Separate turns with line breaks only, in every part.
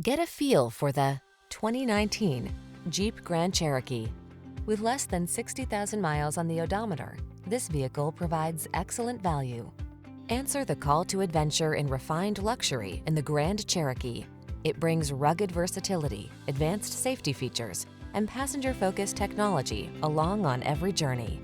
Get a feel for the 2019 Jeep Grand Cherokee. With less than 60,000 miles on the odometer, this vehicle provides excellent value. Answer the call to adventure in refined luxury in the Grand Cherokee. It brings rugged versatility, advanced safety features, and passenger-focused technology along on every journey.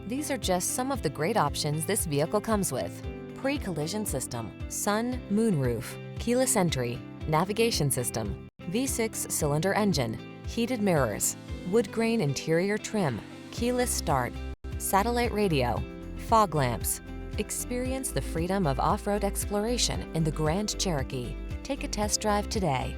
These are just some of the great options this vehicle comes with: pre-collision system, sun, moonroof, keyless entry, navigation system, V6 cylinder engine, heated mirrors, wood grain interior trim, keyless start, satellite radio, fog lamps. Experience the freedom of off-road exploration in the Grand Cherokee. Take a test drive today.